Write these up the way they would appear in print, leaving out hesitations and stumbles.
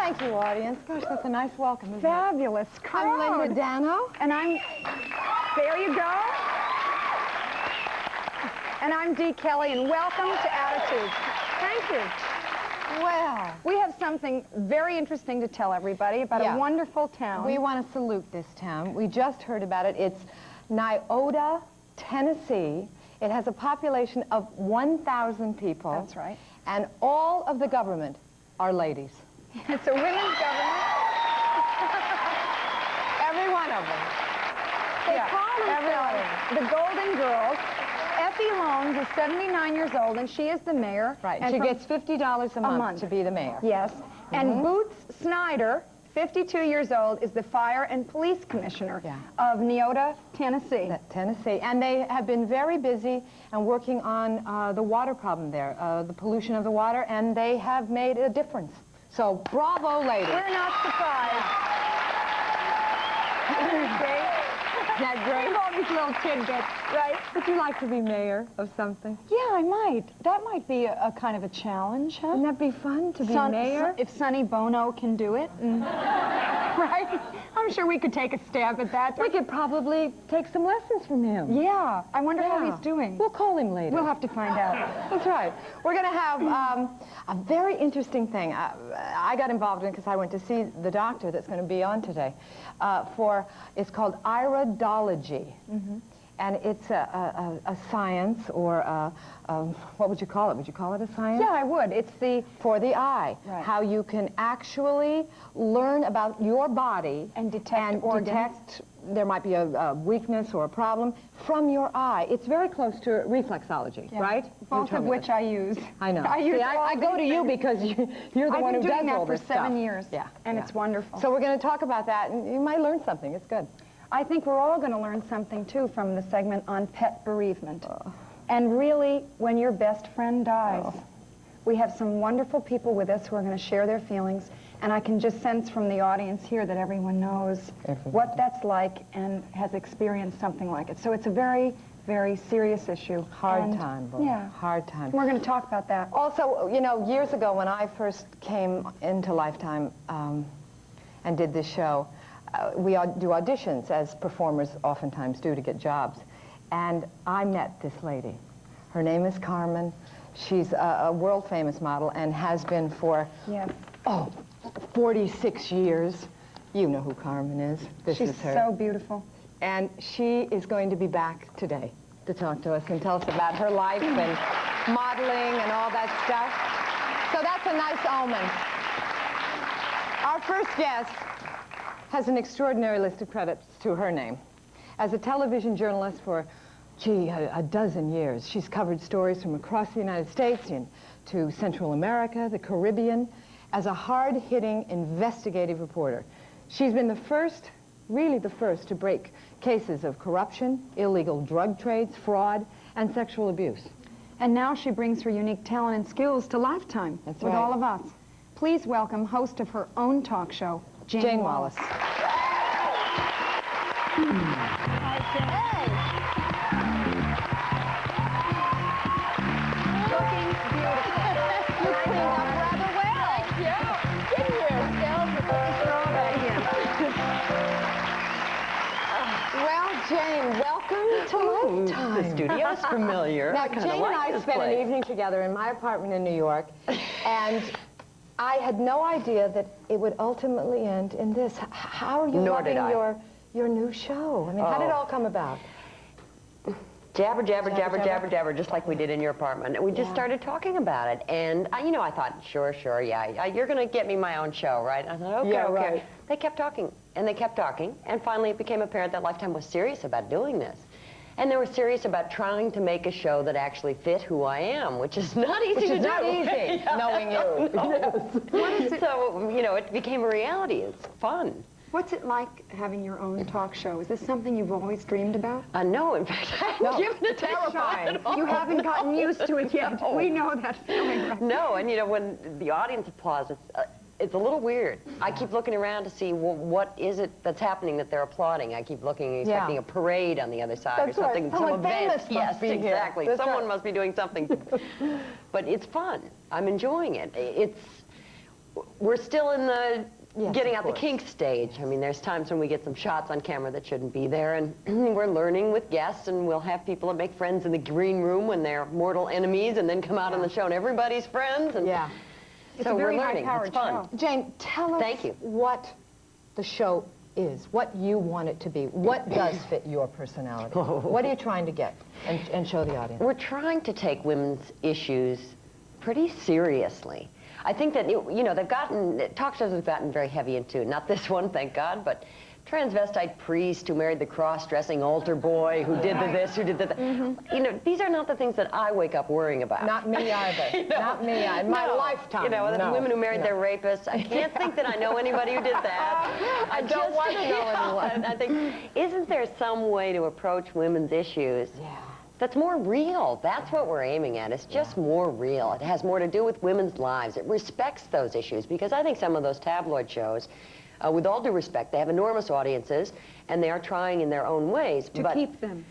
Thank you, audience. Gosh, that's a nice welcome, isn't Fabulous it? crowd. I'm Linda Dano. And I'm... There you go. And I'm Dee Kelly, and welcome to Attitudes. Thank you. Well, we have something very interesting to tell everybody about a wonderful town. We want to salute this town. We just heard about it. It's Cioccolata, Tennessee. It has a population of 1,000 people. That's right. And all of the government are ladies. It's a women's government. Every one of them. They call themselves the Golden Girls. Effie Loans is 79 years old, and she is the mayor. Right, and she gets $50 a month to be the mayor. Yes. And Boots Snyder, 52 years old, is the fire and police commissioner of Cioccolata, Tennessee. Tennessee. And they have been very busy and working on the water problem there, the pollution of the water, and they have made a difference. So, bravo, ladies. We're not surprised. Isn't that great? All these little tidbits, right? Would you like to be mayor of something? Yeah, I might. That might be a kind of a challenge, huh? Wouldn't that be fun to be mayor? If Sonny Bono can do it. Right? I'm sure we could take a stab at that. We could probably take some lessons from him. Yeah. I wonder how he's doing. We'll call him later. We'll have to find out. That's right. We're going to have a very interesting thing. I got involved in it because I went to see the doctor that's going to be on today. It's called Iridology. And it's a science, or what would you call it? Would you call it a science? Yeah, I would. It's for the eye. Right. How you can actually learn about your body and detect there might be a weakness or a problem from your eye. It's very close to reflexology, right? Both of which I use. I know. I go to you because you're the one who does all this stuff. I've been doing that for 7 years. Yeah. And it's wonderful. So we're going to talk about that, and you might learn something. It's good. I think we're all going to learn something, too, from the segment on pet bereavement. And really, when your best friend dies, we have some wonderful people with us who are going to share their feelings, and I can just sense from the audience here that everyone knows what that's like and has experienced something like it. So it's a very, very serious issue. Hard time, boy. Yeah. Hard time. We're going to talk about that. Also, you know, years ago when I first came into Lifetime and did this show, we do auditions, as performers oftentimes do, to get jobs. And I met this lady. Her name is Carmen. She's a world-famous model and has been for, 46 years. You know who Carmen is. This is her. She's so beautiful. And she is going to be back today to talk to us and tell us about her life and modeling and all that stuff. So that's a nice omen. Our first guest has an extraordinary list of credits to her name. As a television journalist for, a dozen years, she's covered stories from across the United States to Central America, the Caribbean, as a hard-hitting investigative reporter. She's been the first, really the first, to break cases of corruption, illegal drug trades, fraud, and sexual abuse. And now she brings her unique talent and skills to Lifetime with all of us. Please welcome host of her own talk show, Jane Wallace. Hi, Jane. Hey. Looking beautiful. You cleaned up rather well. Thank you. Get here. Skills are pretty strong back here. Well, Jane, welcome to Lifetime. The studio's familiar. Now, Jane and I spent an evening together in my apartment in New York, and I had no idea that it would ultimately end in this. How are you loving your new show? I mean, how did it all come about? Jabber, jabber, jabber, jabber, jabber, just like we did in your apartment. And we just started talking about it. And, you know, I thought, sure, yeah, you're going to get me my own show, right? I thought, okay, okay. Right. They kept talking, and they kept talking. And finally, it became apparent that Lifetime was serious about doing this. And they were serious about trying to make a show that actually fit who I am, which is not easy to do. Which is not easy, knowing you. What is it? So, you know, it became a reality. It's fun. What's it like having your own talk show? Is this something you've always dreamed about? No, in fact, I haven't given it a shot. You haven't gotten used to it yet. No. We know that feeling. Right? No, and you know, when the audience applauds, it's a little weird. I keep looking around to see, well, what is it that's happening that they're applauding. I keep looking, expecting a parade on the other side or something, some event. Yes, exactly. Someone must be doing something. But it's fun. I'm enjoying it. we're still in the Yes, getting of out the course. kink stage. I mean, there's times when we get some shots on camera that shouldn't be there, and we're learning with guests, and we'll have people that make friends in the green room when they're mortal enemies, and then come out on the show and everybody's friends. And Yeah. It's so a very we're learning. high-powered It's fun. show. Jane, tell us Thank you. what the show is, what you want it to be, what does fit your personality. What are you trying to get and show the audience? We're trying to take women's issues pretty seriously. I think that, you know, talk shows have gotten very heavy into, not this one, thank God, but transvestite priest who married the cross-dressing altar boy who did the this, who did the that. You know, these are not the things that I wake up worrying about. Not me either. You know? Not me in my No. lifetime. You know, the no. women who married No. their rapists. I can't think that I know anybody who did that. I don't want to know anyone. I think, isn't there some way to approach women's issues Yeah. that's more real? That's what we're aiming at. It's just more real. It has more to do with women's lives. It respects those issues, because I think some of those tabloid shows, with all due respect, they have enormous audiences, and they are trying in their own ways. To keep them.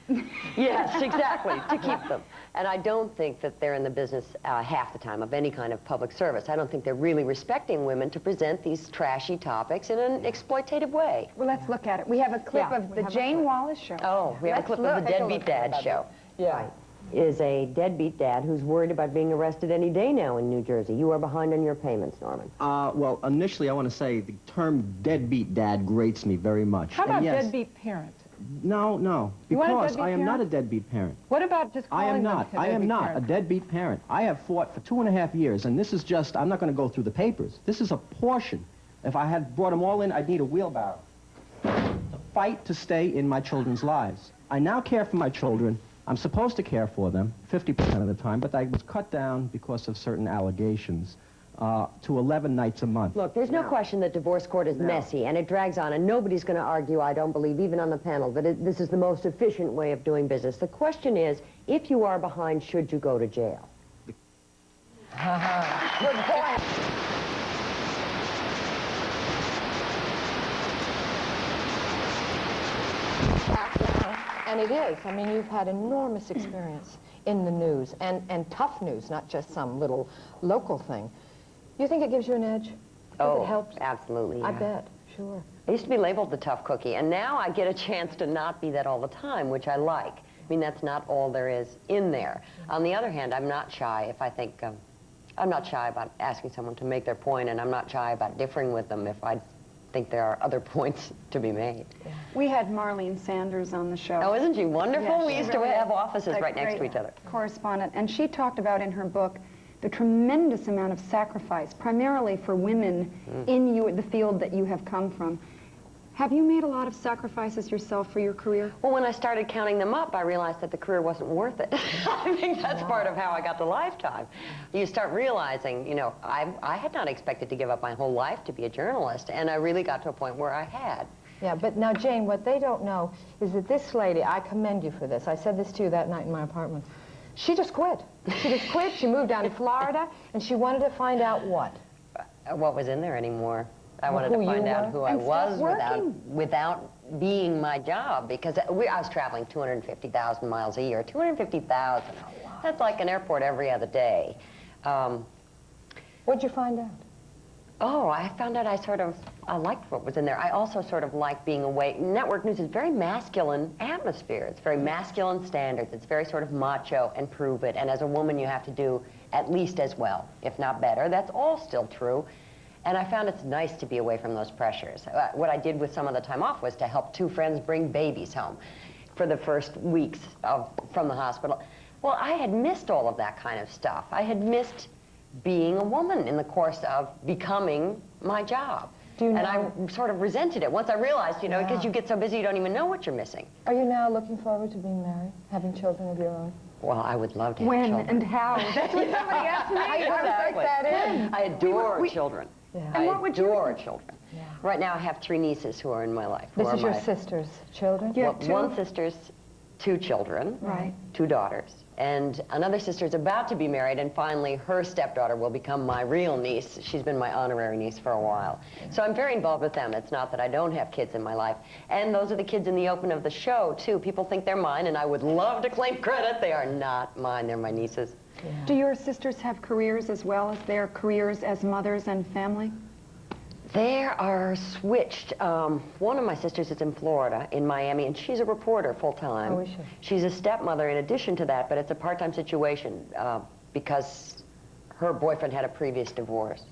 Yes, exactly, to keep them. And I don't think that they're in the business half the time of any kind of public service. I don't think they're really respecting women to present these trashy topics in an exploitative way. Well, let's look at it. We have a clip Yeah, of we the have a Jane clip. Wallace show. Oh, we have a Let's clip look. of the Take a Deadbeat look. Dad show. Yeah. Is a deadbeat dad who's worried about being arrested any day now in New Jersey. You are behind on your payments, Norman. Well, initially, I want to say the term deadbeat dad grates me very much. How about And yes, deadbeat parent? No, You want a because deadbeat I am not a parent? deadbeat parent. What about just I calling am them not. to I am deadbeat not a parent? deadbeat parent. I have fought for 2.5 years, and this is just, I'm not going to go through the papers. This is a portion. If I had brought them all in, I'd need a wheelbarrow. To fight to stay in my children's lives. I now care for my children. I'm supposed to care for them 50% of the time, but I was cut down because of certain allegations to 11 nights a month. Look, there's no question that divorce court is messy, and it drags on, and nobody's going to argue, I don't believe, even on the panel, that this is the most efficient way of doing business. The question is, if you are behind, should you go to jail? Good point. And it is. I mean, you've had enormous experience in the news, and tough news, not just some little local thing. You think it gives you an edge? Does it help? Absolutely. I yeah. bet. Sure. I used to be labeled the tough cookie, and now I get a chance to not be that all the time, which I like. I mean, that's not all there is in there. On the other hand, I'm not shy if I think, I'm not shy about asking someone to make their point, and I'm not shy about differing with them if I think there are other points to be made. We had Marlene Sanders on the show. Oh, isn't she wonderful? Yes, We she used to really have is. offices A right next to great each other. Correspondent, and she talked about in her book the tremendous amount of sacrifice, primarily for women in the field that you have come from. Have you made a lot of sacrifices yourself for your career? Well, when I started counting them up, I realized that the career wasn't worth it. I think that's part of how I got the Lifetime. You start realizing, you know, I had not expected to give up my whole life to be a journalist, and I really got to a point where I had. Yeah, but now, Jane, what they don't know is that this lady, I commend you for this. I said this to you that night in my apartment. She just quit. She just quit. She moved down to Florida, and she wanted to find out what? What was in there anymore? I wanted Who to you find out were? who I And was stop working. without being my job, because I was traveling 250,000 miles a year. 250,000. That's like an airport every other day. What'd you find out? Oh, I found out I liked what was in there. I also sort of liked being away. Network news is very masculine atmosphere. It's very masculine standards. It's very sort of macho and prove it. And as a woman, you have to do at least as well, if not better. That's all still true. And I found it's nice to be away from those pressures. What I did with some of the time off was to help two friends bring babies home for the first weeks from the hospital. Well, I had missed all of that kind of stuff. I had missed being a woman in the course of becoming my job. Do you know? And I sort of resented it once I realized, you know, because you get so busy you don't even know what you're missing. Are you now looking forward to being married, having children of your own? Well, I would love to have When children. and how? That's what somebody asked me. I was like that in. I adore children. Yeah. And I what would you adore do? children. Yeah. Right now I have 3 nieces who are in my life. This is your sister's children? Yeah. Well, two? one sister's 2 children, Right. 2 daughters, and another sister's about to be married, and finally her stepdaughter will become my real niece. She's been my honorary niece for a while. So I'm very involved with them. It's not that I don't have kids in my life. And those are the kids in the open of the show, too. People think they're mine, and I would love to claim credit. They are not mine. They're my nieces. Do your sisters have careers as well as their careers as mothers and family? There are switched. One of my sisters is in Florida, in Miami, and she's a reporter full-time. Oh, is she? She's a stepmother in addition to that, but it's a part-time situation because her boyfriend had a previous divorce.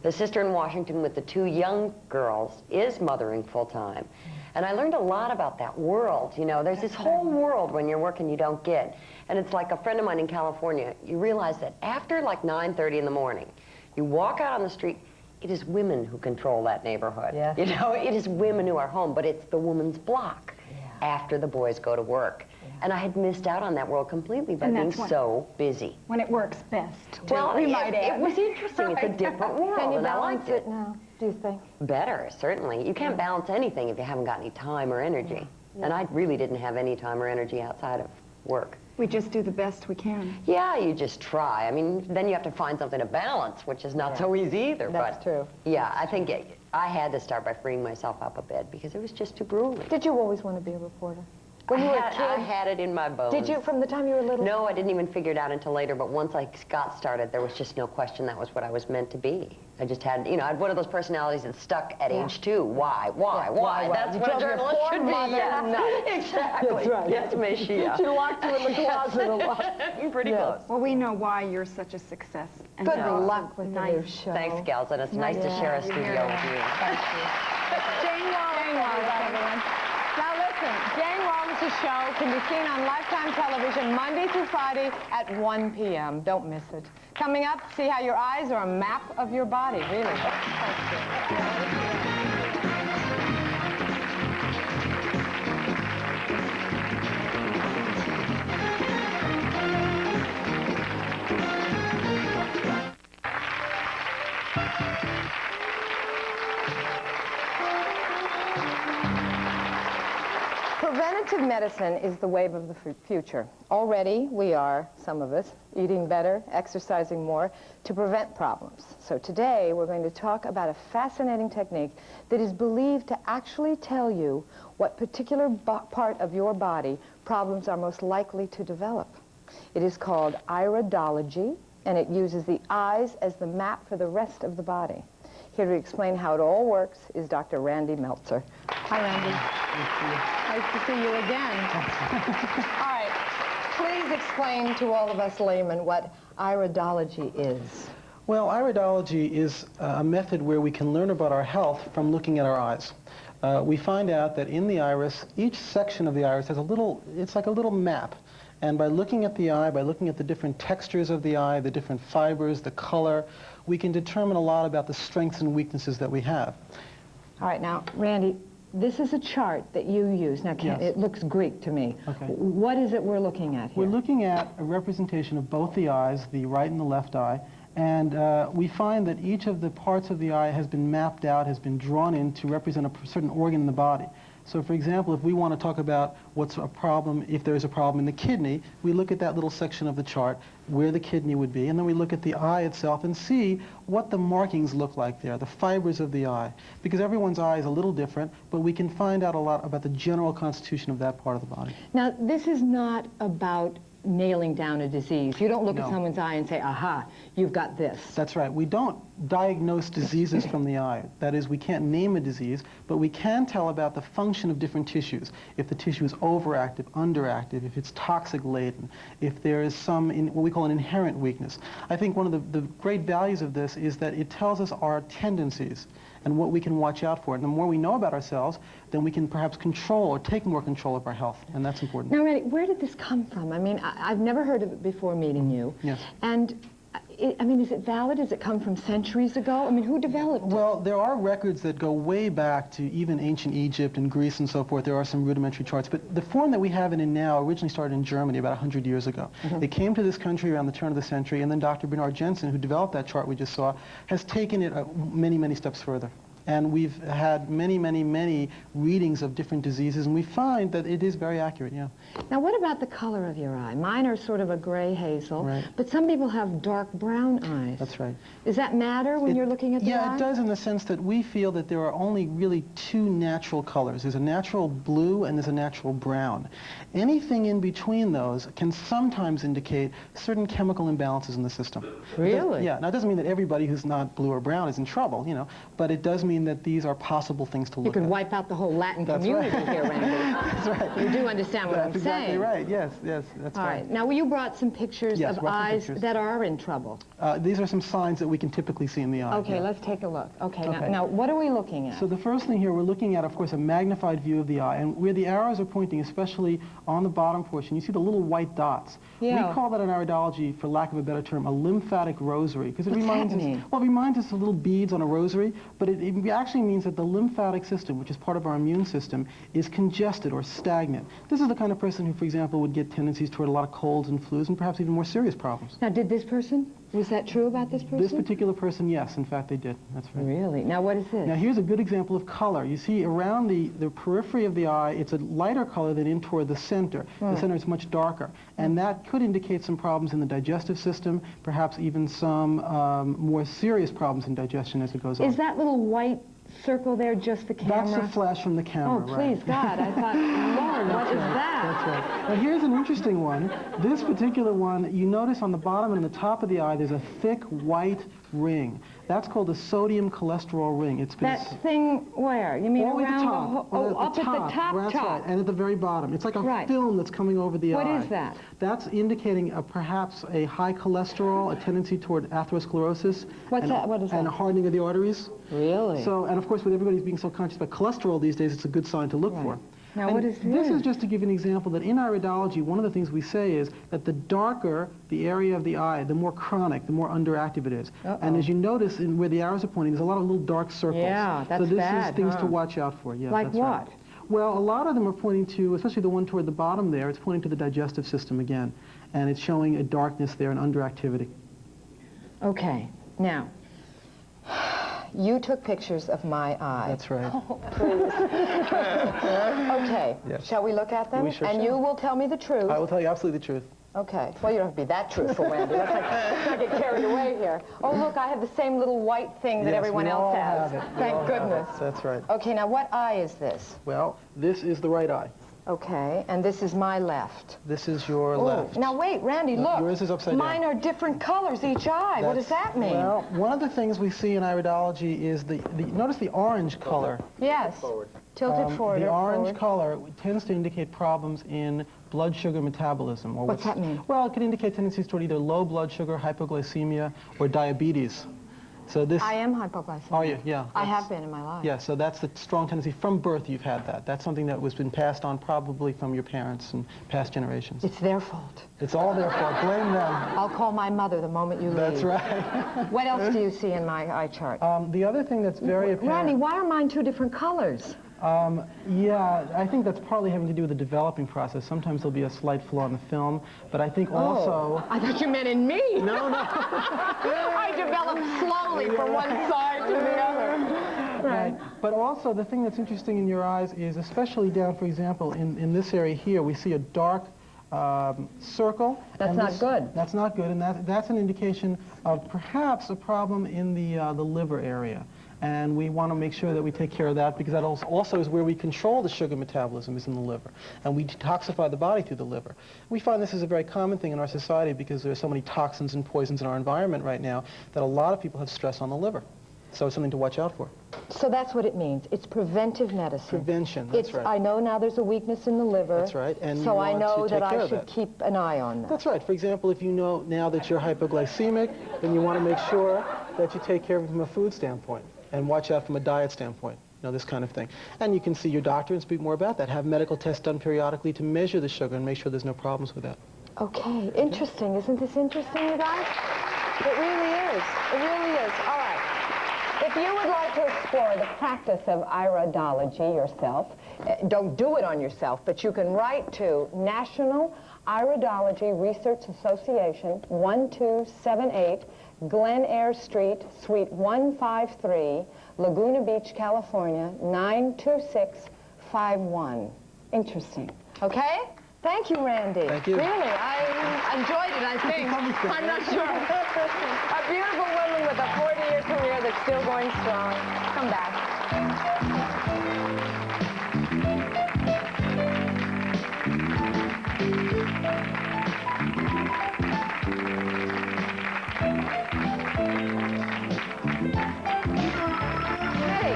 The sister in Washington with the 2 young girls is mothering full-time. And I learned a lot about that world. You know, there's this whole world when you're working you don't get. And it's like a friend of mine in California, you realize that after like 9:30 in the morning, you walk out on the street, it is women who control that neighborhood. Yes. You know, it is women who are home, but it's the woman's block after the boys go to work. And I had missed out on that world completely by And being that's so busy. When it works best, too, Well, we might add. it was interesting. It's a different world, Can you and I balance liked it now, do you think? Better, certainly. You can't balance anything if you haven't got any time or energy. And I really didn't have any time or energy outside of work. We just do the best we can. Yeah, you just try. I mean, then you have to find something to balance, which is not so easy either. That's but true. Yeah, I think I had to start by freeing myself up a bit because it was just too grueling. Did you always want to be a reporter? When you were a kid? I had it in my bones. Did you, from the time you were little? No, I didn't even figure it out until later, but once I got started, there was just no question that was what I was meant to be. I just had, you know, I had one of those personalities that stuck at age 2. Why? Why? That's You what a told your journalist poor should be. mother nuts. Exactly. That's right. Yes, Miss Shia. She locked you in the closet a lot. Pretty close. Well, we know why you're such a success. And Good so luck with the new nice. show. Thanks, gals, and it's nice to share a studio with you. Jane Wallace, everyone. Now listen, Jane Wallace's show can be seen on Lifetime Television Monday through Friday at 1 p.m. Don't miss it. Coming up, see how your eyes are a map of your body, really. Preventative medicine is the wave of the future. Already, we are, some of us, eating better, exercising more to prevent problems. So today, we're going to talk about a fascinating technique that is believed to actually tell you what particular part of your body problems are most likely to develop. It is called Iridology, and it uses the eyes as the map for the rest of the body. Here to explain how it all works is Dr. Randy Meltzer. Hi, Randy. Nice to see you again. All right, please explain to all of us laymen what iridology is. Well, iridology is a method where we can learn about our health from looking at our eyes. We find out that in the iris, each section of the iris has a little, it's like a little map. And by looking at the eye, by looking at the different textures of the eye, the different fibers, the color, we can determine a lot about the strengths and weaknesses that we have. All right, now, Randy, this is a chart that you use. Now, Yes. it looks Greek to me. Okay. What is it we're looking at here? We're looking at a representation of both the eyes, the right and the left eye, and we find that each of the parts of the eye has been mapped out, has been drawn in to represent a certain organ in the body. So, for example, if we want to talk about what's a problem, if there's a problem in the kidney, we look at that little section of the chart where the kidney would be, and then we look at the eye itself and see what the markings look like there, the fibers of the eye. Because everyone's eye is a little different, but we can find out a lot about the general constitution of that part of the body. Now, this is not about nailing down a disease. You don't look at No. someone's eye and say, aha, you've got this. That's right. We don't diagnose diseases from the eye. That is, we can't name a disease, but we can tell about the function of different tissues. If the tissue is overactive, underactive, if it's toxic laden, if there is some, what we call an inherent weakness. I think one of the great values of this is that it tells us our tendencies and what we can watch out for. And the more we know about ourselves, then we can perhaps control or take more control of our health, and that's important. Now, Randy, where did this come from? I mean, I've never heard of it before meeting you. Yes. And, I mean, is it valid? Does it come from centuries ago? I mean, who developed it? Well, there are records that go way back to even ancient Egypt and Greece and so forth. There are some rudimentary charts. But the form that we have it in now originally started in Germany about 100 years ago. It came to this country around the turn of the century, and then Dr. Bernard Jensen, who developed that chart we just saw, has taken it many, many steps further. And we've had many, many, many readings of different diseases, and we find that it is very accurate, yeah. Now, what about the color of your eye? Mine are sort of a gray hazel, Right. but some people have dark brown eyes. That's right. Does that matter when you're looking at the eye? Yeah, it does in the sense that we feel that there are only really two natural colors. There's a natural blue and there's a natural brown. Anything in between those can sometimes indicate certain chemical imbalances in the system. Really? Yeah, now it doesn't mean that everybody who's not blue or brown is in trouble, you know, but it does mean mean that these are possible things to You look can at. wipe out the whole Latin That's community right. here, Randy. That's right. You do understand what That's I'm saying. exactly right. Yes, yes, that's All right. right. Now, you brought some pictures Yes, of brought some eyes pictures. that are in trouble. These are some signs that we can typically see in the eye. Okay, yeah. let's take a look. Okay, Okay. Now what are we looking at? So the first thing here, we're looking at, of course, a magnified view of the eye. And where the arrows are pointing, especially on the bottom portion, you see the little white dots. Yeah. We call that in iridology, for lack of a better term, a lymphatic rosary. Because it reminds us, mean? well, it reminds us of little beads on a rosary, but it actually means that the lymphatic system, which is part of our immune system, is congested or stagnant. This is the kind of person who, for example, would get tendencies toward a lot of colds and flus and perhaps even more serious problems. Now, did this person? Was that true about this person? This particular person, yes, in fact, they did. That's right. Really? Now, what is this? Now here's a good example of color. You see around the periphery of the eye, it's a lighter color than in toward the center. The center is much darker. And that could indicate some problems in the digestive system, perhaps even some more serious problems in digestion as it goes on. Is that little white circle there just the camera? That's the flash from the camera, Oh, please, right. God. I thought, Lord, what is that? That's right. Now here's an interesting one. This particular one, you notice on the bottom and the top of the eye, there's a thick white ring. That's called a sodium cholesterol ring. It's been That thing where? You mean all the way at around the top. oh, up at the top, That's right. And at the very bottom. It's like a Right. film that's coming over the eye. What is that? That's indicating perhaps a high cholesterol, a tendency toward atherosclerosis. What's that? What is And that? a hardening of the arteries. Really? So, and of course, with everybody being so conscious about cholesterol these days, it's a good sign to look for. Now, And what is this? this? Is just to give you an example that in iridology, one of the things we say is that the darker the area of the eye, the more chronic, the more underactive it is. And as you notice in where the arrows are pointing, there's a lot of little dark circles. Yeah, that's So this bad, is things huh? to watch out for. Yeah, Like that's right. what? Well, a lot of them are pointing to, especially the one toward the bottom there, it's pointing to the digestive system again. And it's showing a darkness there and underactivity. Okay. Now, you took pictures of my eye. That's right. Okay. Yes. Shall we look at them? We sure And shall. you will tell me the truth. I will tell you absolutely the truth. Okay. Well, you don't have to be that truthful, Randy. Let's not get carried away here. Oh, look, I have the same little white thing that Yes, everyone we else all has. have it. We Thank all have goodness. it. That's right. Okay, now what eye is this? Well, this is the right eye. Okay, and this is my left. This is your Ooh, left. now wait, Randy, look. Yours is upside down. Mine are different colors each eye. What does that mean? Well, one of the things we see in iridology is notice the orange color. Yes. Tilted forward. The or orange forward. color tends to indicate problems in blood sugar metabolism. Or What's that mean? Well, it can indicate tendencies toward either low blood sugar, hypoglycemia, or diabetes. So this... I am hypoglycemic. Are you? Yeah. I that's- have been in my life. Yeah, so that's the strong tendency. From birth, you've had that. That's something that was been passed on probably from your parents and past generations. It's their fault. It's all their fault. Blame them. I'll call my mother the moment you leave. That's right. What else do you see in my eye chart? The other thing that's very apparent... Randy, why are mine two different colors? Yeah, I think that's partly having to do with the developing process. Sometimes there'll be a slight flaw in the film, but I think also... I thought you meant in me. No, no. I developed slowly from one side to the other. Right. But also, the thing that's interesting in your eyes is, especially down, for example, in this area here, we see a dark circle. That's and not good. That's not good, and that's an indication of perhaps a problem in the liver area. And we want to make sure that we take care of that, because that also is where we control the sugar metabolism, is in the liver. And we detoxify the body through the liver. We find this is a very common thing in our society because there are so many toxins and poisons in our environment right now that a lot of people have stress on the liver. So it's something to watch out for. So that's what it means. It's preventive medicine. Prevention, that's right. I know now there's a weakness in the liver. That's right, and you so I want know to take that care I of should that. keep an eye on that. That's right. For example, if you know now that you're hypoglycemic, then you want to make sure that you take care of it from a food standpoint and watch out from a diet standpoint, you know, this kind of thing. And you can see your doctor and speak more about that. Have medical tests done periodically to measure the sugar and make sure there's no problems with that. Okay, interesting. Isn't this interesting, you guys? It really is. It really is. All right. If you would like to explore the practice of iridology yourself, don't do it on yourself, but you can write to National Iridology Research Association, 1278 Glen Eyre Street, Suite 153, Laguna Beach, California, 92651. Interesting. Okay? Thank you, Randy. Thank you. Really, I enjoyed it, I think. I'm not sure. A beautiful woman with a 40-year career that's still going strong. Come back. Hey,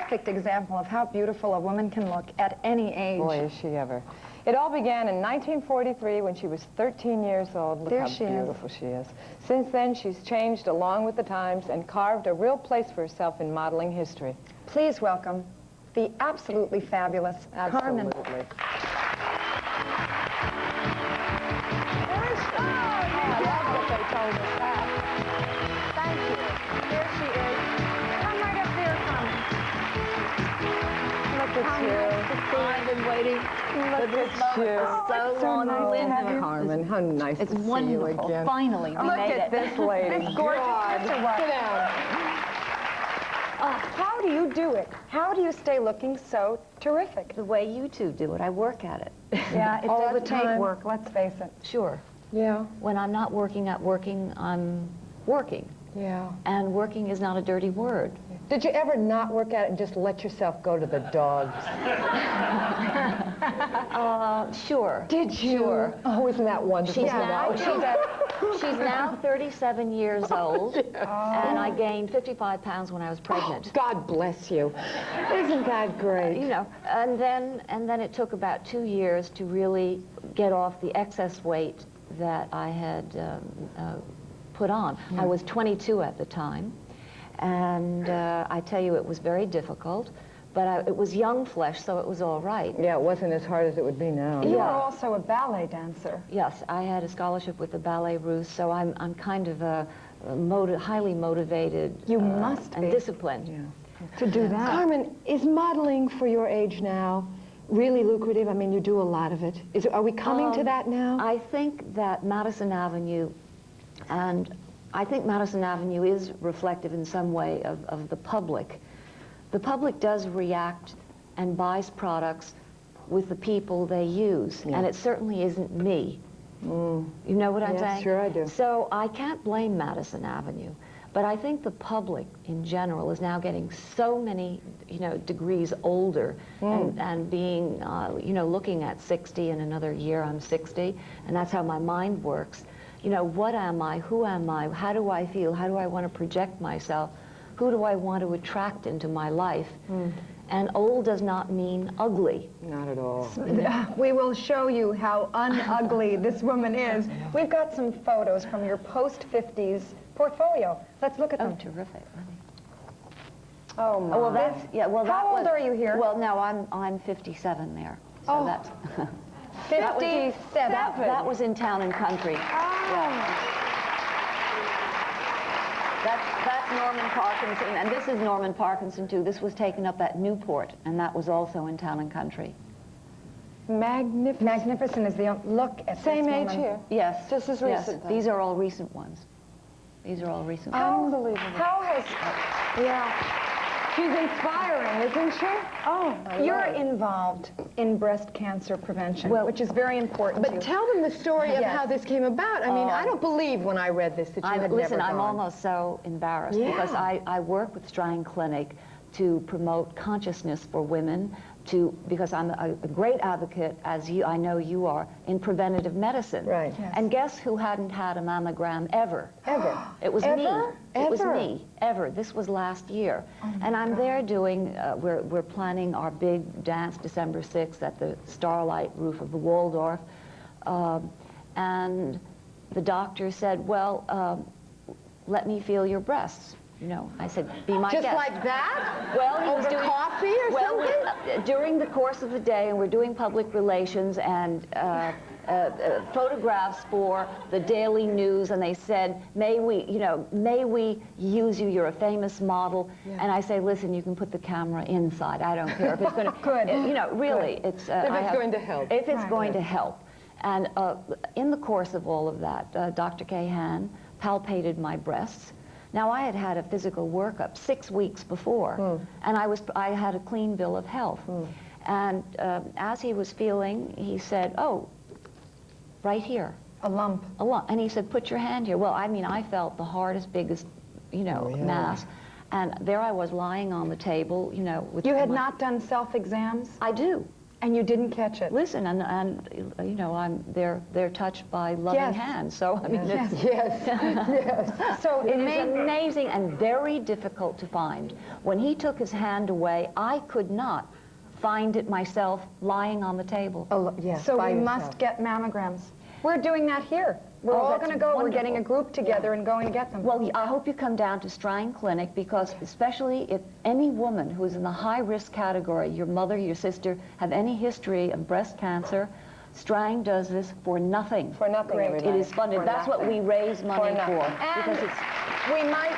perfect example of how beautiful a woman can look at any age. Boy, is she ever. It all began in 1943 when she was 13 years old. Look There how she is. beautiful she is. Since then, she's changed along with the times and carved a real place for herself in modeling history. Please welcome the absolutely fabulous Carmen. Absolutely. Thank you. There she is. Come right up there, Carmen. Look at you. I've been waiting for this moment for so long. nice to Linda. have you. Carmen, how nice It's to see you wonderful. again. Finally, we Look made at it. this lady. This gorgeous God. picture was. Sit down. How do you do it? How do you stay looking so terrific? The way you two do it, I work at it. Yeah, it All does the take time. work, let's face it. Sure. Yeah, When I'm not working at working, I'm working. yeah. And working is not a dirty word. Did you ever not work at it and just let yourself go to the dogs? Sure. Did you? Sure. Oh, isn't that wonderful? She's now, Today? she's now 37 years old, and I gained 55 pounds when I was pregnant. God bless you. Isn't that great? You know, and then it took about 2 years to really get off the excess weight that I had put on. I was 22 at the time, and I tell you, it was very difficult, but it was young flesh, so it was all right. Yeah, it wasn't as hard as it would be now. You Yeah. are also a ballet dancer. Yes, I had a scholarship with the Ballet Russe, so I'm kind of a highly motivated You must and be. disciplined. To do that. Carmen, is modeling for your age now really lucrative? I mean, you do a lot of it. Are we coming to that now? I think that Madison Avenue, and I think Madison Avenue is reflective in some way of the public. The public does react and buys products with the people they use, and it certainly isn't me. You know what I'm Yes, saying? sure I do. So I can't blame Madison Avenue, but I think the public in general is now getting so many, degrees older and being, looking at 60 in another year I'm 60, and that's how my mind works. What am I? Who am I? How do I feel? How do I want to project myself? Who do I want to attract into my life? And old does not mean ugly. Not at all. We will show you how unugly this woman is. We've got some photos from your post-50s portfolio. Let's look at Oh, them. terrific. Oh, my. Oh, well, that's, yeah, well, that How old was, are you here? Well, no, I'm 57 there. So that's, 57. that was in Town and Country. That's Norman Parkinson, and this is Norman Parkinson too. This was taken up at Newport, and that was also in Town and Country. Magnificent. Magnificent is the look at Same this age woman. here. Yes. Just as yes. recent, though. These are all recent ones. These are all recent ones. Unbelievable. How has... Yeah. She's inspiring, isn't she? Oh, you're involved in breast cancer prevention, which is very important to you. But tell them the story of Yes. how this came about. I mean, I don't believe when I read this that you had Listen, never I'm gone. almost so embarrassed because I work with Strang Clinic to promote consciousness for women, because I'm a great advocate, as I know you are, in preventative medicine. Right. Yes. And guess who hadn't had a mammogram ever? Ever. It was Ever? me. It was Ever? me, ever. This was last year. And I'm there doing, we're planning our big dance December 6th at the Starlight roof of the Waldorf. And the doctor said, well, let me feel your breasts. I said, be my Just guest. like that? Well, he was Over doing coffee or something? During the course of the day, and we're doing public relations and photographs for the Daily News, and they said, may we use you? You're a famous model. Yeah. And I say, listen, you can put the camera inside. I don't care if it's going to. Good. Really, it's. If it's going to help. If it's going to help. And in the course of all of that, Dr. Kahan palpated my breasts. Now, I had had a physical workup 6 weeks before, and I had a clean bill of health. And as he was feeling, he said, oh, right here. A lump. A lump. And he said, put your hand here. Well, I mean, I felt the hardest, biggest, mass. And there I was lying on the table, with You had not done self-exams? I do. And you didn't catch it. Listen, and you know, they're touched by loving Yes. hands. So I mean, Yes. it's, Yes. So it it is made amazing and very difficult to find. When he took his hand away, I could not find it myself lying on the table. Yes, So by we yourself. must get mammograms. We're doing that here. We're Oh, all that's going to go. We're getting a wonderful. group together and going to get them. Well, I hope you come down to Strang Clinic, because especially if any woman who is in the high-risk category, your mother, your sister, have any history of breast cancer, Strang does this for nothing. For nothing, Great. everybody. It is funded. For That's what nothing. we raise money nothing. for. And Because it's we might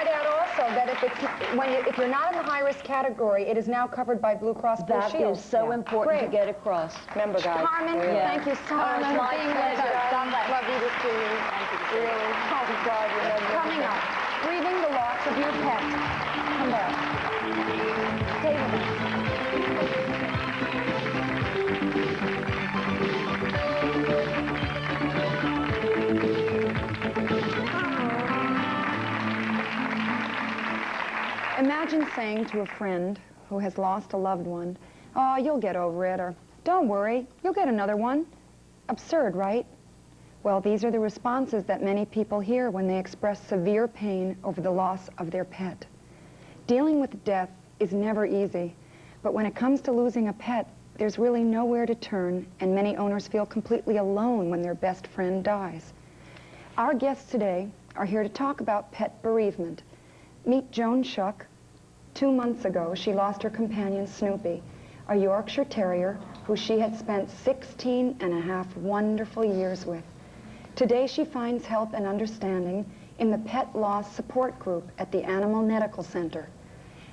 add also that if you're not in the high-risk category, it is now covered by Blue Cross Blue that Shield. is so important to Great. get across. Remember, guys. Carmen, Yeah. thank you so much for my being with pleasure. us. God bless. Love you to see you. Really. Oh, God, you're lovely. Coming up, grieving the loss of your pet. Come back. Stay with us. Imagine saying to a friend who has lost a loved one, "Oh, you'll get over it," or "Don't worry, you'll get another one." Absurd, right? Well, these are the responses that many people hear when they express severe pain over the loss of their pet. Dealing with death is never easy, but when it comes to losing a pet, there's really nowhere to turn, and many owners feel completely alone when their best friend dies. Our guests today are here to talk about pet bereavement. Meet Joan Shuck. 2 months ago, she lost her companion, Snoopy, a Yorkshire Terrier who she had spent 16 and a half wonderful years with. Today, she finds help and understanding in the Pet Loss Support Group at the Animal Medical Center.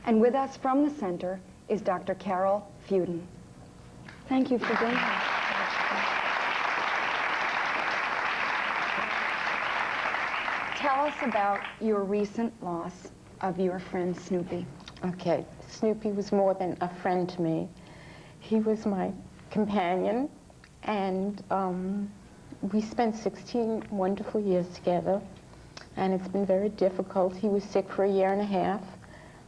And with us from the center is Dr. Carol Fuden. Thank you for being here. Tell us about your recent loss of your friend Snoopy. Okay, Snoopy was more than a friend to me. He was my companion, and we spent 16 wonderful years together, and it's been very difficult. He was sick for 1.5 years,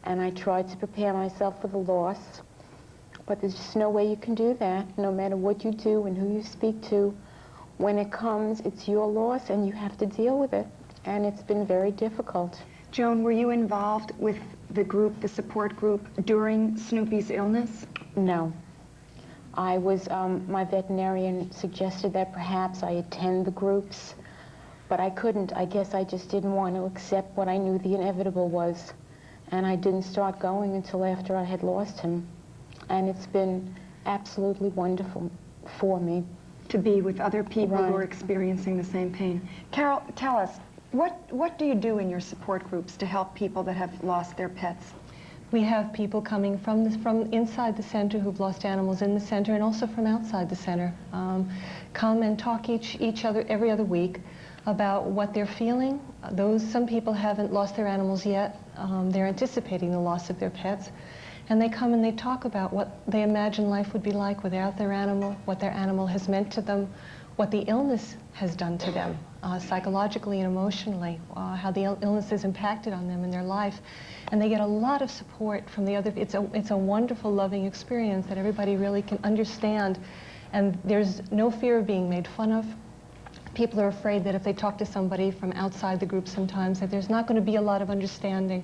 and I tried to prepare myself for the loss, but there's just no way you can do that, no matter what you do and who you speak to. When it comes, it's your loss, and you have to deal with it, and it's been very difficult. Joan, were you involved with the group, the support group, during Snoopy's illness? No. I was, my veterinarian suggested that perhaps I attend the groups, but I couldn't. I guess I just didn't want to accept what I knew the inevitable was. And I didn't start going until after I had lost him. And it's been absolutely wonderful for me. To be with other people who Right. are experiencing the same pain. Carol, tell us, what do you do in your support groups to help people that have lost their pets? We have people coming from inside the center who've lost animals in the center, and also from outside the center. Come and talk each other every other week about what they're feeling. Some people haven't lost their animals yet. They're anticipating the loss of their pets. And they come and they talk about what they imagine life would be like without their animal, what their animal has meant to them, what the illness has done to them, psychologically and emotionally, how the illness has impacted on them in their life. And they get a lot of support from the other. It's a wonderful, loving experience that everybody really can understand. And there's no fear of being made fun of. People are afraid that if they talk to somebody from outside the group sometimes, that there's not going to be a lot of understanding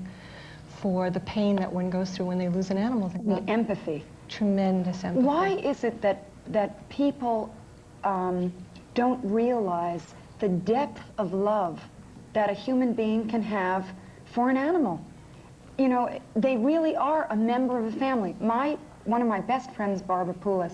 for the pain that one goes through when they lose an animal. The empathy. Tremendous empathy. Why is it that people don't realize the depth of love that a human being can have for an animal? You know, they really are a member of the family. One of my best friends, Barbara Poulis,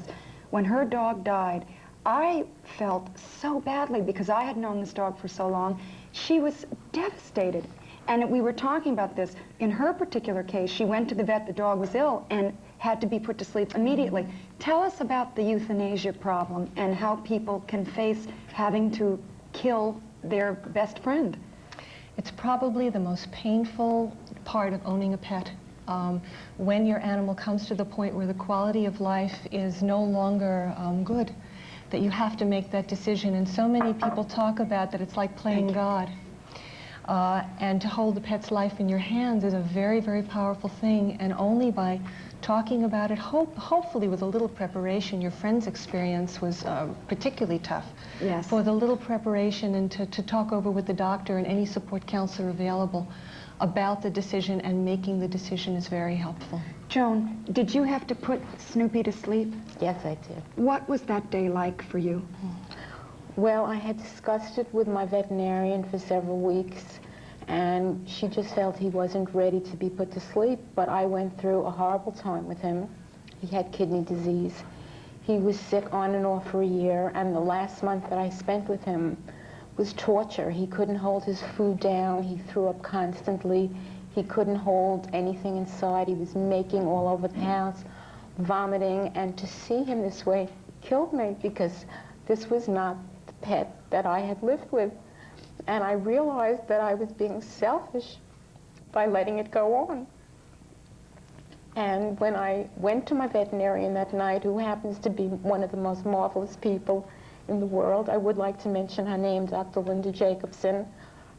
when her dog died, I felt so badly because I had known this dog for so long. She was devastated. And we were talking about this. In her particular case, she went to the vet, the dog was ill, and had to be put to sleep immediately. Tell us about the euthanasia problem and how people can face having to kill their best friend. It's probably the most painful part of owning a pet. When your animal comes to the point where the quality of life is no longer good, that you have to make that decision. And so many people talk about that it's like playing God. And to hold the pet's life in your hands is a very, very powerful thing, and only by talking about it. Hopefully with a little preparation. Your friend's experience was particularly tough. Yes. For the little preparation and to talk over with the doctor and any support counselor available about the decision and making the decision is very helpful. Joan, did you have to put Snoopy to sleep? Yes, I did. What was that day like for you? Well, I had discussed it with my veterinarian for several weeks, and she just felt he wasn't ready to be put to sleep, but I went through a horrible time with him. He had kidney disease. He was sick on and off for a year, and the last month that I spent with him was torture. He couldn't hold his food down. He threw up constantly. He couldn't hold anything inside. He was making all over the house, vomiting, and to see him this way killed me because this was not the pet that I had lived with. And I realized that I was being selfish by letting it go on. And when I went to my veterinarian that night, who happens to be one of the most marvelous people in the world, I would like to mention her name, Dr. Linda Jacobson.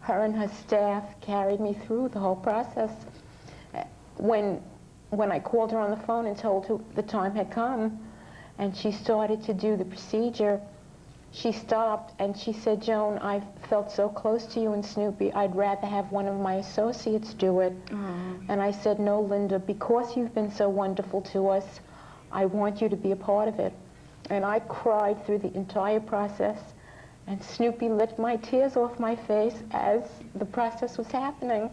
Her and her staff carried me through the whole process. When I called her on the phone and told her the time had come, and she started to do the procedure, she stopped and she said, "Joan, I felt so close to you and Snoopy, I'd rather have one of my associates do it." And I said, "No, Linda, because you've been so wonderful to us, I want you to be a part of it." And I cried through the entire process, and Snoopy licked my tears off my face as the process was happening.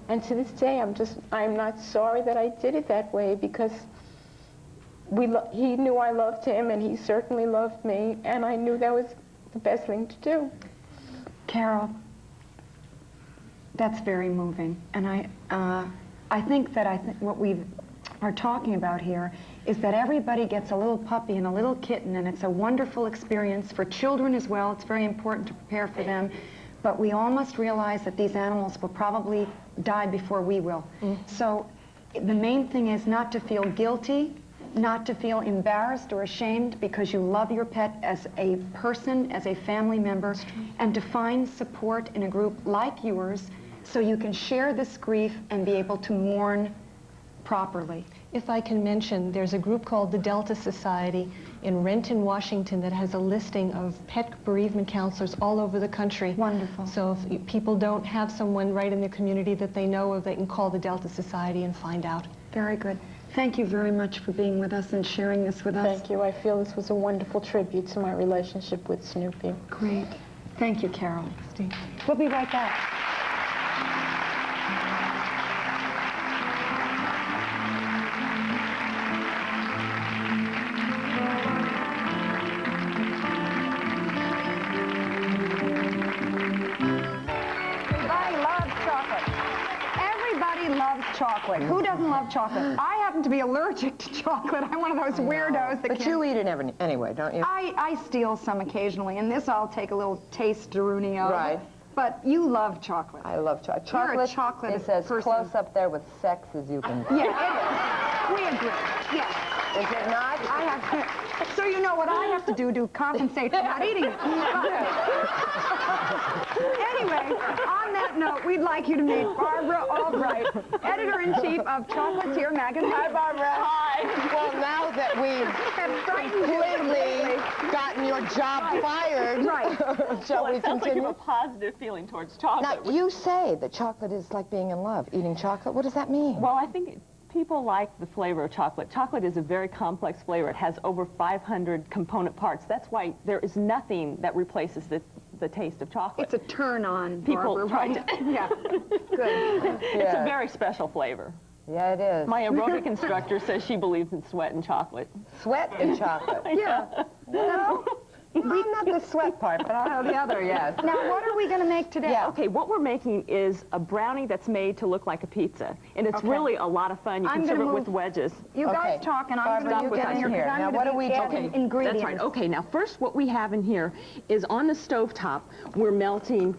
And to this day, I'm not sorry that I did it that way, because he knew I loved him, and he certainly loved me, and I knew that was the best thing to do. Carol, that's very moving. And I think what we are talking about here is that everybody gets a little puppy and a little kitten, and it's a wonderful experience for children as well. It's very important to prepare for them. But we all must realize that these animals will probably die before we will. So the main thing is not to feel guilty, not to feel embarrassed or ashamed because you love your pet as a person, as a family member, and to find support in a group like yours so you can share this grief and be able to mourn properly. If I can mention, there's a group called the Delta Society in Renton, Washington that has a listing of pet bereavement counselors all over the country. Wonderful. So if people don't have someone right in their community that they know of, they can call the Delta Society and find out. Very good. Thank you very much for being with us and sharing this with us. Thank you. I feel this was a wonderful tribute to my relationship with Snoopy. Great. Thank you, Carol. Steve. We'll be right back. Chocolate. Who doesn't love chocolate? I happen to be allergic to chocolate. I'm one of those weirdos that But you eat it anyway, don't you? I steal some occasionally, and this I'll take a little taste-Rooney of. Right. But you love chocolate. I love chocolate. You're a chocolate is as person. close up there with sex as you can. Yeah, it is. We agree. Yes. Is it not? I have to, so you know what I have to do to compensate for not eating it. Anyway, on that note, we'd like you to meet Barbara Albright, editor-in-chief of Chocolatier magazine. Hi, Barbara. Hi. Well, now that we've completely gotten your job fired, shall we It sounds like you continue? have a positive feeling towards chocolate. Now, you say that chocolate is like being in love. Eating chocolate, what does that mean? Well, I think people like the flavor of chocolate. Chocolate is a very complex flavor. It has over 500 component parts. That's why there is nothing that replaces the taste of chocolate. It's a turn-on, People Barbara, try right? to- Yeah, good. It's a very special flavor. Yeah, it is. My aerobic instructor says she believes in sweat and chocolate. Sweat and chocolate. Yeah. Well, I'm not the sweat part, but I know the other, yes. Now, what are we going to make today? Yeah. Okay, what we're making is a brownie that's made to look like a pizza. And it's really a lot of fun. You I'm can serve gonna it with move- wedges. You guys Okay. talk, and I'm Barbara, going you to get get in in here. Now, what are we doing? Ingredients. That's right. Okay, now first what we have in here is on the stovetop, we're melting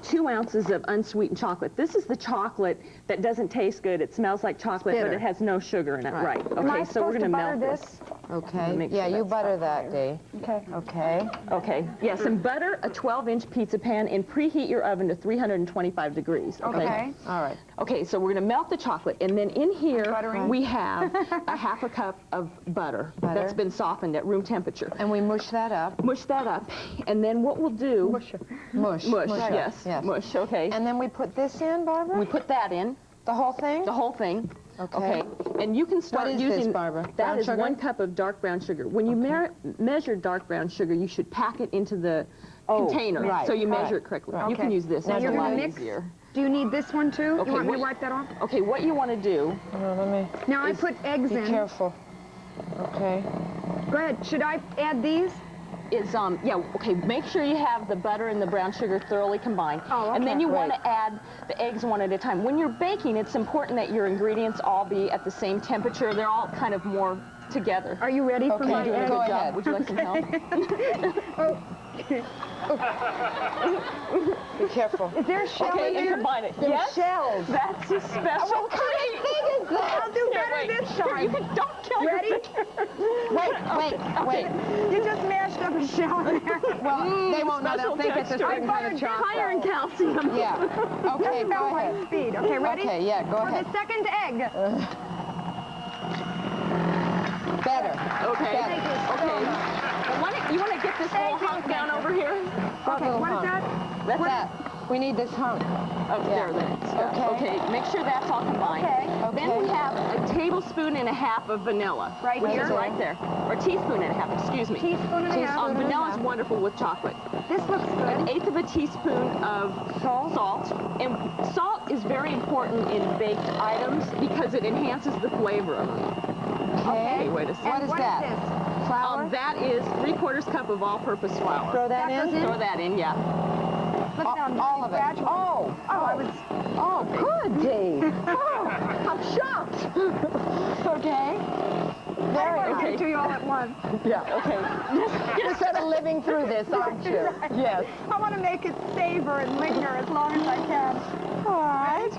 2 ounces of unsweetened chocolate. This is the chocolate that doesn't taste good. It smells like chocolate, but Bitter. it has no sugar in it. Right. Am I Okay, so we're supposed going to butter melt this? Okay. Make Yeah, sure you that's butter not that, there. Dee. Okay. Okay. Okay, yes, and butter a 12-inch pizza pan and preheat your oven to 325 degrees. Okay. All right. Okay, so we're going to melt the chocolate, and then in here Buttering. we have a half a cup of butter that's been softened at room temperature. And we mush that up. Mush that up, and then what we'll do... Mush. Mush, up. yes, mush, okay. And then we put this in, Barbara? We put that in, The whole thing? the whole thing. Okay. And you can start What is using... this, Barbara? That Brown is sugar? 1 cup of dark brown sugar. When you measure dark brown sugar, you should pack it into the container, right, so you right, measure it correctly. right. You can Okay. use this, Now it's you're a gonna lot mix? easier. Do you need this one too? Okay, You want me to what- wipe that off? Okay, what you want to do... Let me... Now I put eggs Be in. careful. Okay. Go ahead. Should I add these? Is okay, make sure you have the butter and the brown sugar thoroughly combined. Oh, And then okay. you want to add the eggs one at a time. When you're baking, it's important that your ingredients all be at the same temperature. They're all kind of more together. Are you ready for Okay, my do it. egg? Go Good job. ahead. Would you like some help? Be careful. Is there a shell Okay, in and there? combine it. There's Yes, shells. that's a special What kind of thing is that? I'll do Here, better wait. this Here, time. don't kill your Ready? Wait. You just mashed up a shell in there. Well, they won't know. They'll special think it's a texture. certain kind of chocolate. Higher in calcium. Yeah. Okay, That's go about ahead. light speed. Okay, ready? Okay, yeah, go For ahead. the second egg. Better. Okay. Thank you so Okay. much. You want to get this little hunk down over here? Okay, what is that? That's That. We need this hunk. Oh, there, there. Okay. Okay, make sure that's all combined. Okay. Then we have a tablespoon and a half of vanilla. Right which here? is right there. Or a teaspoon and a half, excuse me. Teaspoon and a half. Vanilla is wonderful with chocolate. This looks An good. eighth of a teaspoon of salt. And salt is very important in baked items because it enhances the flavor of them. Okay, wait a second. What is What that? is this? Flour? That is 3/4 cup of all-purpose flour. Throw that That goes in? in? Throw that in, yeah. Put down All of it. gradually. Oh. I was. Oh, good, Dee. Oh, I'm shocked. Okay. Very I okay. want to do you all at once. Yeah, okay. You're sort of living through this, aren't you? Right. Yes. I want to make it savor and linger as long as I can. All right.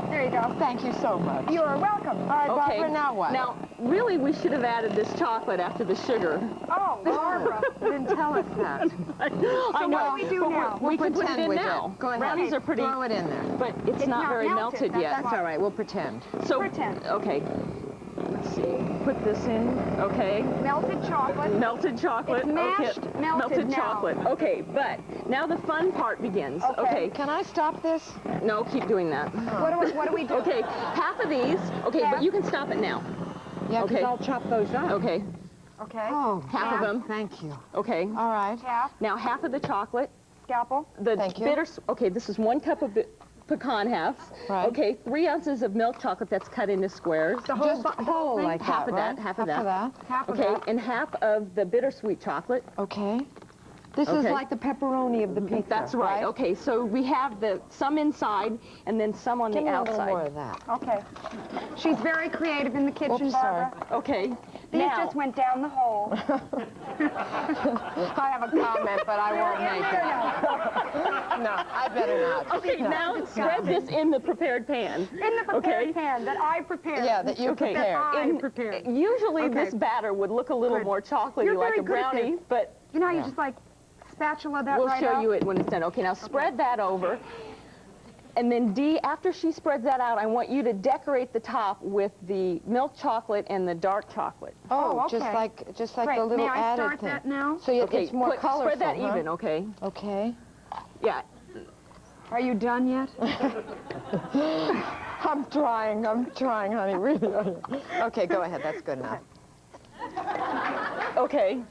There you go. Thank you so much. You are welcome. All right, Barbara, now what? Now, really, we should have added this chocolate after the sugar. Oh, Barbara. You didn't tell us that. I So know. what do we do but now? We can put it pretend in we now. did. Go ahead. Brownies are pretty, Throw it in there. but it's not not very melted, melted yet. that's That's all right. We'll pretend. So, Pretend. okay. Let's see. Put this in. Okay. Melted chocolate. Melted chocolate. It's mashed, okay. melted now. chocolate. Okay, but now the fun part begins. Okay. Can I stop this? No, keep doing that. What do we do? Okay, half of these. Okay, Yeah. but you can stop it now. Yeah, because Okay. I'll chop those up. Okay, Okay. Oh, half of them. thank you. Okay. All right. Half. Now half of the chocolate. Scalpel. The Thank you. bitter. Okay, this is 1 cup of pecan halves. Right. Okay, 3 ounces of milk chocolate that's cut into squares. The whole, Just whole thing? like Half that, of that, right? half of that. Half of Okay, that. and half of the bittersweet chocolate. Okay. This is Okay. like the pepperoni of the pizza. That's right. Okay, so we have some inside and then some on Give the me a little more outside. of that. Okay. She's very creative in the kitchen, Oops, Barbara. Okay. These now, just went down the hole. I have a comment, but I won't make it. No, I better not. okay, No. now spread this in the prepared pan. In the prepared Okay. pan that I prepared. Yeah, that you Okay. prepared. I In- prepared. Usually Okay. this batter would look a little Good. more chocolatey You're like very a good at brownie, this. but You know how you Yeah. just like spatula that we'll right show out? you it when it's done. Okay, now spread that over. And then Dee, after she spreads that out, I want you to decorate the top with the milk chocolate and the dark chocolate. Oh, Oh, just okay. like Great. the little May I added start thing. that now? So Okay, it's more colorful. spread that huh? even, okay? Okay. Yeah. Are you done yet? I'm trying, honey, really. Okay, go ahead. That's good enough. Okay.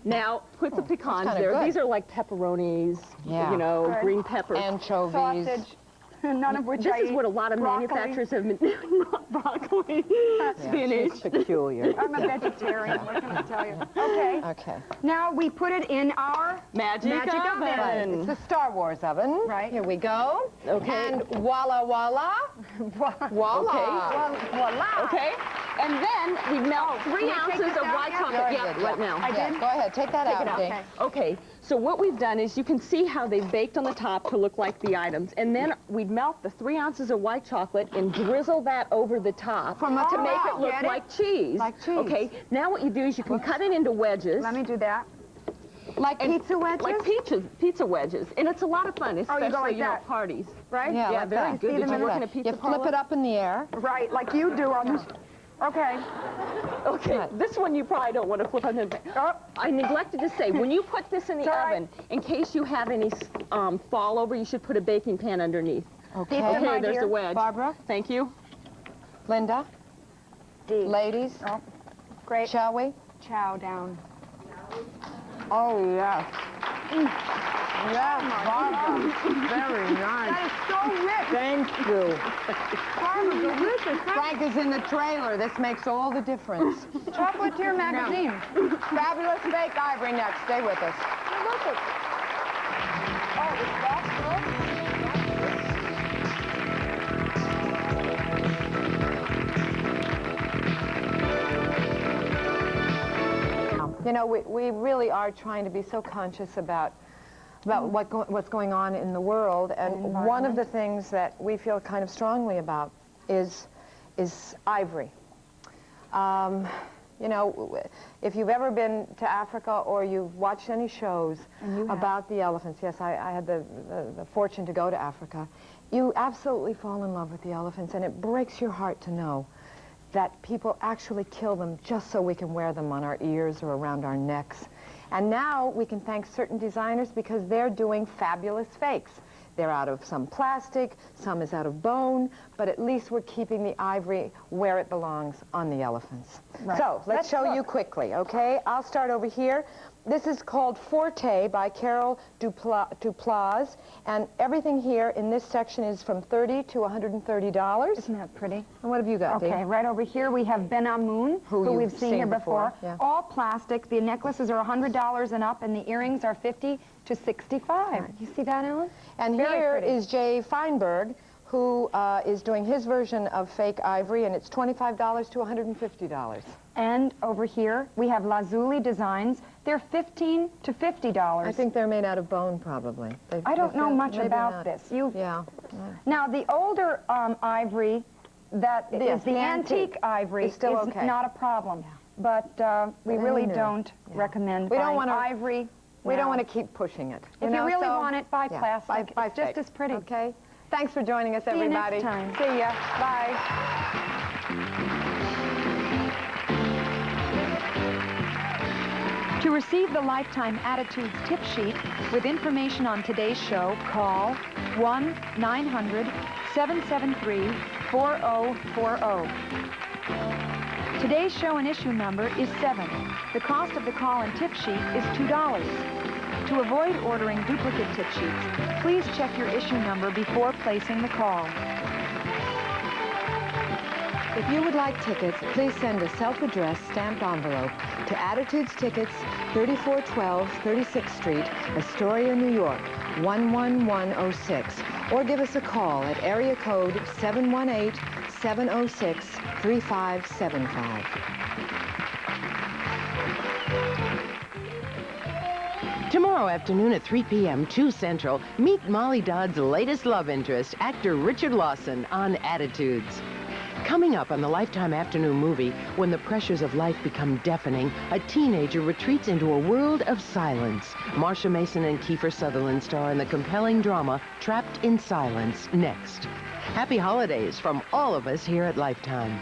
Now put the pecans kinda there. good. These are like pepperonis, Yeah. you know, Good. green peppers. Anchovies. Sausage. None of which This I is eat. what a lot of Broccoli. manufacturers have been doing. Broccoli, spinach. She's peculiar. I'm a vegetarian. What can I tell you? Okay. Okay. Now we put it in our Magic oven. Right. It's the Star Wars oven. Right. Here we go. Okay. And voila, voila. Voila. Okay. voila. Okay. And then we melt 3 ounces of white chocolate. Yeah, right now. I did? Go ahead, take that out, Dee. Okay, so what we've done is you can see how they've baked on the top to look like the items. And then we'd melt the 3 ounces of white chocolate and drizzle that over the top to make it look like cheese. Like cheese. Okay, now what you do is you can cut it into wedges. Let me do that. Like pizza wedges? Like pizza wedges. And it's a lot of fun, especially, you know, at parties. Right? Yeah, Yeah, like very that. good. Did you work in a pizza You flip it up in the air. Right, like you do on this. Okay. Okay, this one you probably don't want to flip on the I neglected to say, when you put this in the oven, in case you have any fall over, you should put a baking pan underneath. Okay. Okay, there's a wedge. Barbara? Thank you. Linda? Ladies? Oh, great. Shall we? Chow down. Oh, yes. Yes, Barbara. Very nice. That is so rich. Thank you. Barbara, delicious. Frank is in the trailer. This makes all the difference. Chocolate Tier magazine. Fabulous Fake Ivory next. Stay with us. Look at. Oh, is that You know, we really are trying to be so conscious about what's going on in the world, and one of the things that we feel kind of strongly about is ivory. You know, if you've ever been to Africa or you've watched any shows about the elephants, yes, I had the fortune to go to Africa, you absolutely fall in love with the elephants, and it breaks your heart to know that people actually kill them just so we can wear them on our ears or around our necks. And now we can thank certain designers because they're doing fabulous fakes. They're out of some plastic, some is out of bone, but at least we're keeping the ivory where it belongs, on the elephants. Right. So let's show you quickly, okay? I'll start over here. This is called Forte by Carol Duplass, and everything here in this section is from $30 to $130. Isn't that pretty? And what have you got, Dee? Okay, right over here we have Ben Amun, who we've seen here before. Yeah. All plastic. The necklaces are $100 and up, and the earrings are $50 to $65. Right. You see that, Ellen? And here is Jay Feinberg, who is doing his version of fake ivory, and it's $25 to $150. And over here, we have Lazuli designs. They're $15 to $50. I think they're made out of bone, probably. I don't know much about this. Yeah. Now, the older ivory, that is the antique ivory, is still okay. Not a problem. But we really don't recommend buying ivory. We don't want to keep pushing it. If you really want it, buy plastic. Buy it's just as pretty. Okay. Thanks for joining us, everybody. See you next time. See ya. Bye. To receive the Lifetime Attitudes tip sheet with information on today's show, call 1-900-773-4040. Today's show and issue number is 7. The cost of the call and tip sheet is $2. To avoid ordering duplicate tip sheets, please check your issue number before placing the call. If you would like tickets, please send a self-addressed stamped envelope to Attitudes Tickets, 3412 36th Street, Astoria, New York, 11106, or give us a call at area code 718-706-3575. Tomorrow afternoon at 3 p.m., 2 Central, meet Molly Dodd's latest love interest, actor Richard Lawson, on Attitudes. Coming up on the Lifetime afternoon movie, when the pressures of life become deafening, a teenager retreats into a world of silence. Marsha Mason and Kiefer Sutherland star in the compelling drama Trapped in Silence, next. Happy holidays from all of us here at Lifetime.